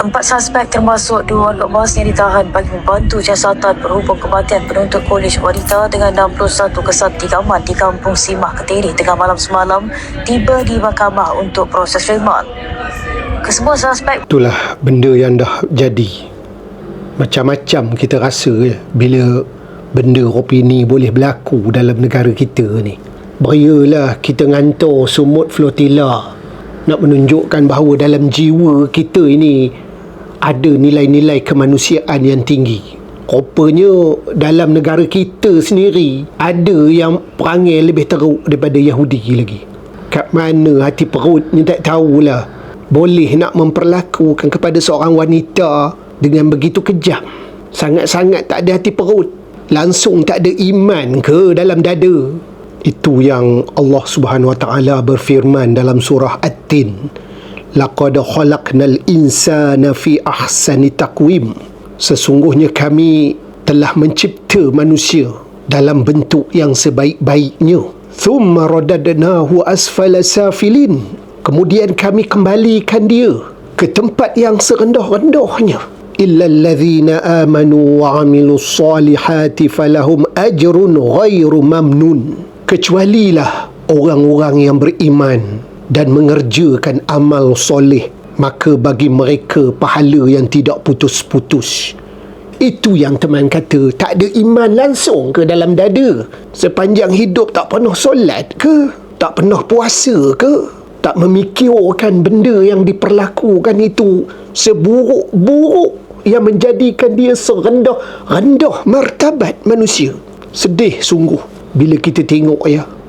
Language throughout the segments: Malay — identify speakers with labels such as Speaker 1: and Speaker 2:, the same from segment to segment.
Speaker 1: 4 suspek termasuk 2 anak mas yang ditahan bagi membantu siasatan berhubung kematian penuntut kolej wanita dengan 61 kesaksian aman di Kampung Simah Ketiri tengah malam semalam tiba di mahkamah untuk proses remand. Kesemua suspek
Speaker 2: itulah benda yang dah jadi. Macam-macam kita rasa bila benda opini boleh berlaku dalam negara kita ni. Berialah kita ngantor sumut flotilla nak menunjukkan bahawa dalam jiwa kita ini ada nilai-nilai kemanusiaan yang tinggi. Rupanya dalam negara kita sendiri ada yang perangai lebih teruk daripada Yahudi lagi. Kat mana hati perutnya tak tahulah boleh nak memperlakukan kepada seorang wanita dengan begitu kejam. Sangat-sangat tak ada hati perut. Langsung tak ada iman ke dalam dada. Itu yang Allah Subhanahu Wa Taala berfirman dalam surah At-Tin. Laqad khalaqnal insana fi ahsani taqwim. Sesungguhnya kami telah mencipta manusia dalam bentuk yang sebaik-baiknya. Thumma radadnahu asfala safilin. Kemudian kami kembalikan dia ke tempat yang serendah-rendahnya. Illa allazina amanu wa amilus solihati falahum ajrun ghairu mamnun. Kecualilah orang-orang yang beriman dan mengerjakan amal soleh, maka bagi mereka pahala yang tidak putus-putus. Itu yang teman kata, tak ada iman langsung ke dalam dada. Sepanjang hidup tak pernah solat ke, tak pernah puasa ke, tak memikirkan benda yang diperlakukan itu seburuk-buruk yang menjadikan dia serendah-rendah martabat manusia. Sedih sungguh bila kita tengok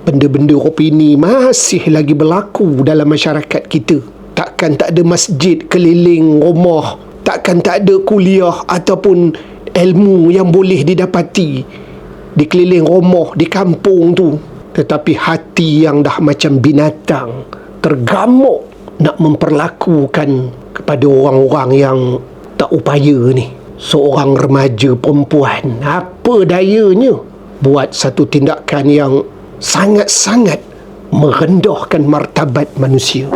Speaker 2: benda-benda opini masih lagi berlaku dalam masyarakat kita. Takkan tak ada masjid keliling rumah, takkan tak ada kuliah ataupun ilmu yang boleh didapati di keliling rumah, di kampung tu. Tetapi hati yang dah macam binatang tergamuk nak memperlakukan kepada orang-orang yang tak upaya ni. Seorang remaja perempuan, apa dayanya buat satu tindakan yang sangat-sangat merendahkan martabat manusia.